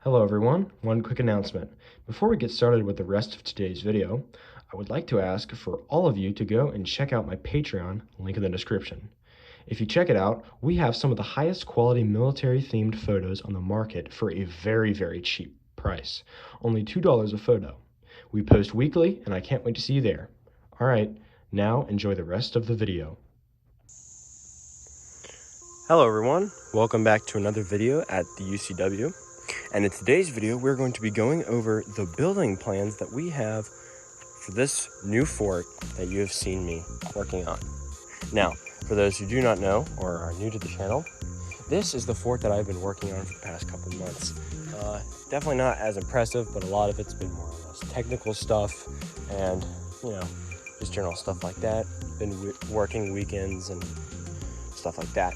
Hello everyone, one quick announcement. Before we get started with the rest of today's video, I would like to ask for all of you to go and check out my Patreon, link in the description. If you check it out, we have some of the highest quality military themed photos on the market for a very cheap price. Only $2 a photo. We post weekly and I can't wait to see you there. Alright, now enjoy the rest of the video. Hello everyone, welcome back to another video at the UCW. And in today's video, we're going to be going over the building plans that we have for this new fort that you have seen me working on. Now, for those who do not know or are new to the channel, this is the fort that I've been working on for the past couple months. Definitely not as impressive, but a lot of it's been more or less technical stuff and, just general stuff like that. Been working weekends and stuff like that.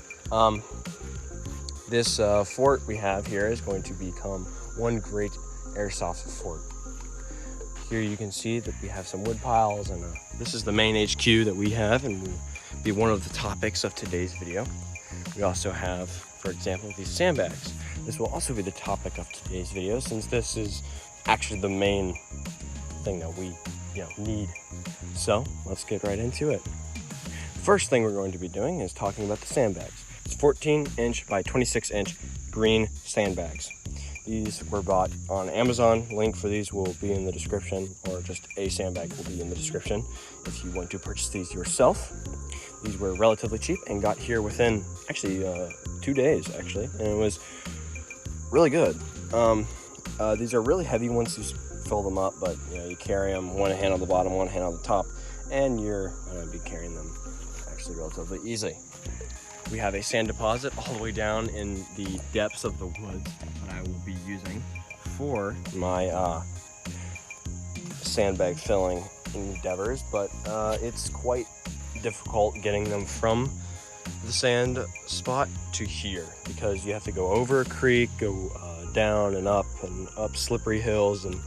This fort we have here is going to become one great airsoft fort. Here you can see that we have some wood piles, and this is the main HQ that we have, and will be one of the topics of today's video. We also have, for example, these sandbags. This will also be the topic of today's video, since this is actually the main thing that we need. So let's get right into it. First thing we're going to be doing is talking about the sandbags. It's 14-inch by 26-inch green sandbags. These were bought on Amazon. Link for these will be in the description, or just a sandbag will be in the description if you want to purchase these yourself. These were relatively cheap and got here within actually 2 days actually, and it was really good. These are really heavy once you fill them up, but you carry them one hand on the bottom, one hand on the top, and you're going to be carrying them actually relatively easily. We have a sand deposit all the way down in the depths of the woods that I will be using for my sandbag filling endeavors, but it's quite difficult getting them from the sand spot to here because you have to go over a creek, go down and up slippery hills, and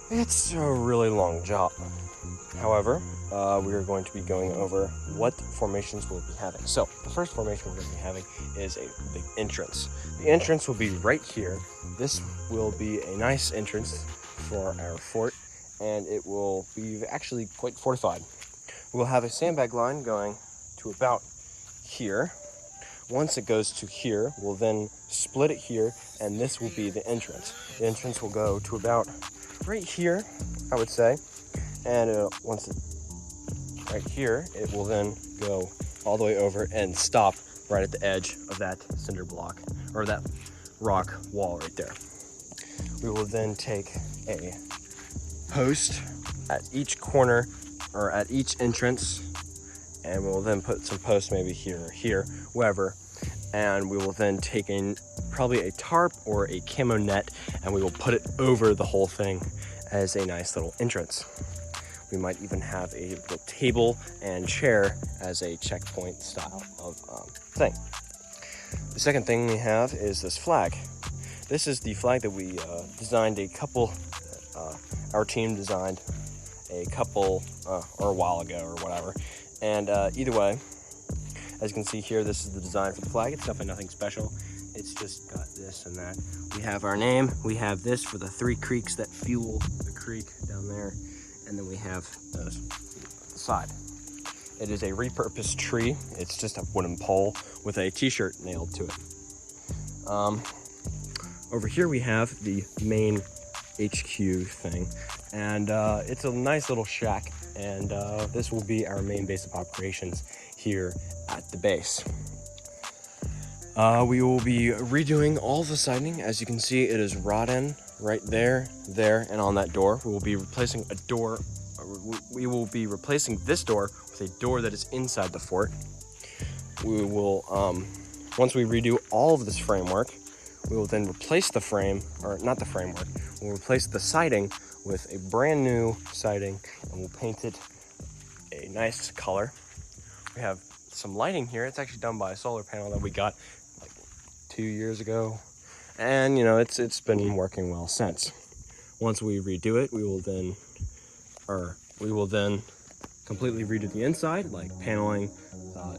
it's a really long job. However, we are going to be going over what formations we'll be having. So the first formation we're going to be having is the entrance. The entrance will be right here. This will be a nice entrance for our fort, and it will be actually quite fortified. We'll have a sandbag line going to about here. Once it goes to here, we'll then split it here, and this will be the entrance. The entrance will go to about right here, I would say. And once it's right here, it will then go all the way over and stop right at the edge of that cinder block, or that rock wall right there. We will then take a post at each corner, or at each entrance, and we'll then put some posts maybe here or here, wherever, and we will then take in probably a tarp or a camo net, and we will put it over the whole thing as a nice little entrance. We might even have a little table and chair as a checkpoint style of thing. The second thing we have is this flag. This is the flag that we designed our team designed a couple, or a while ago or whatever. And either way, as you can see here, this is the design for the flag. It's definitely nothing special. It's just got this and that. We have our name. We have this for the 3 creeks that fuel the creek down there. And then we have the side. It is a repurposed tree. It's just a wooden pole with a t-shirt nailed to it. Over here we have the main HQ thing. And it's a nice little shack. And this will be our main base of operations here at the base. We will be redoing all the siding. As you can see, it is wrought in right there, and on that door. We will be replacing a door. We will be replacing this door with a door that is inside the fort. We will, once we redo all of this framework, we will then replace the frame, or not the framework, we'll replace the siding with a brand new siding, and we'll paint it a nice color. We have some lighting here. It's actually done by a solar panel that we got like 2 years ago. And it's been working well since. Once we redo it, we will then completely redo the inside, like paneling,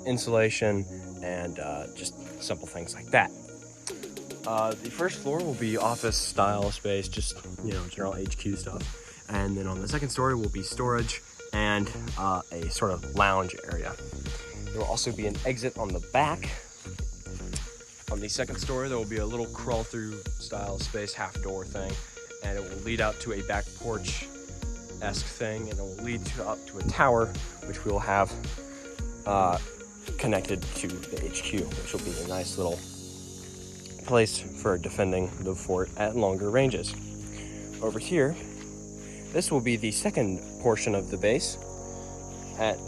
insulation, and just simple things like that. The first floor will be office style space, just, general HQ stuff. And then on the second story will be storage and a sort of lounge area. There will also be an exit on the back. On the second story, there will be a little crawl through style space, half door thing, and it will lead out to a back porch-esque thing, and it will lead up to a tower, which we will have connected to the HQ, which will be a nice little place for defending the fort at longer ranges. Over here, this will be the second portion of the base.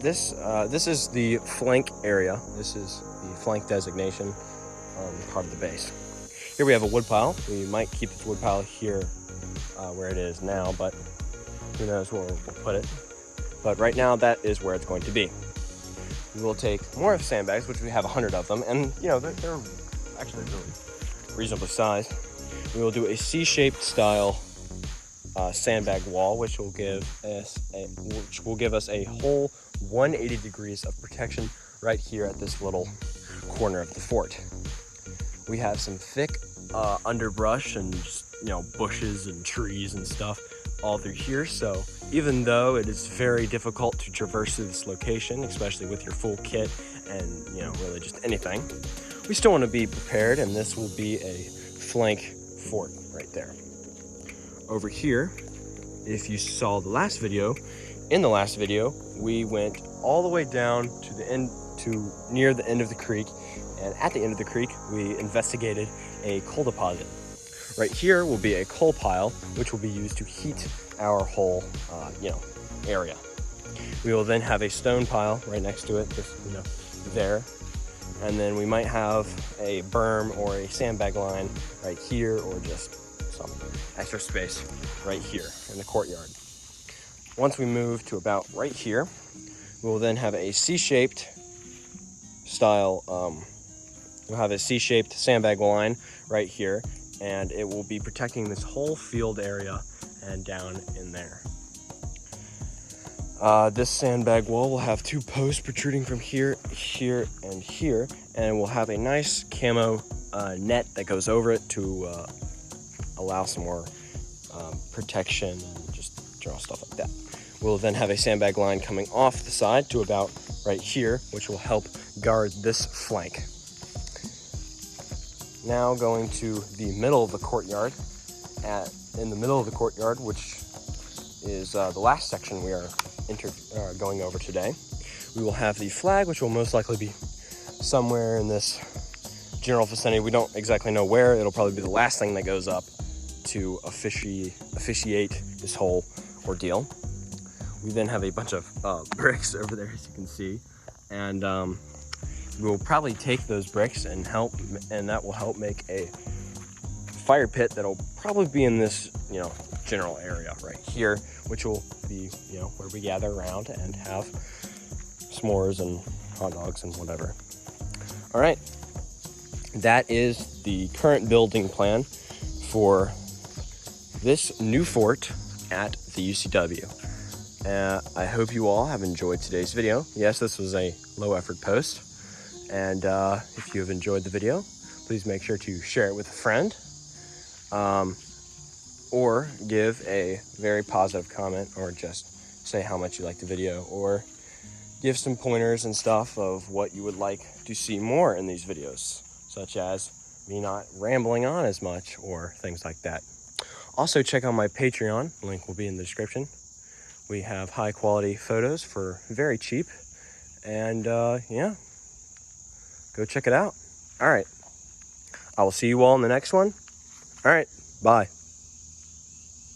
This is the flank area. This is the flank designation part of the base. Here we have a wood pile. We might keep this wood pile here where it is now, but who knows where we'll put it. But right now, that is where it's going to be. We will take more of sandbags, which we have 100 of them, and they're actually really reasonably sized. We will do a C-shaped style sandbag wall, which will give us a whole 180 degrees of protection right here at this little corner of the fort. We have some thick underbrush and just, bushes and trees and stuff all through here. So even though it is very difficult to traverse through this location, especially with your full kit and really just anything, we still want to be prepared, and this will be a flank fort right there. Over here, if you saw the last video, in the last video, we went all the way down to the end, to near the end of the creek, and at the end of the creek, we investigated a coal deposit. Right here will be a coal pile, which will be used to heat our whole, area. We will then have a stone pile right next to it, just, there. And then we might have a berm or a sandbag line right here, or just some extra space right here in the courtyard. Once we move to about right here, we will then have a C-shaped style, we'll have a C-shaped sandbag line right here, and it will be protecting this whole field area and down in there. This sandbag wall will have 2 posts protruding from here, here, and here, and we'll have a nice camo net that goes over it to allow some more protection and just general stuff like that. We'll then have a sandbag line coming off the side to about right here, which will help guard this flank. Now going to the middle of the courtyard. In the middle of the courtyard, which is the last section we are going over today, we will have the flag, which will most likely be somewhere in this general vicinity. We don't exactly know where. It'll probably be the last thing that goes up to officiate this whole ordeal. We then have a bunch of bricks over there, as you can see, and we will probably take those bricks and that will help make a fire pit that'll probably be in this general area right here, which will be where we gather around and have s'mores and hot dogs and whatever. All right, that is the current building plan for this new fort at the UCW. I hope you all have enjoyed today's video. Yes, this was a low effort post, and if you have enjoyed the video, please make sure to share it with a friend, or give a very positive comment, or just say how much you liked the video, or give some pointers and stuff of what you would like to see more in these videos, such as me not rambling on as much or things like that. Also, check out my Patreon, link will be in the description. We have high quality photos for very cheap, and yeah, go check it out. All right, I will see you all in the next one. All right, bye.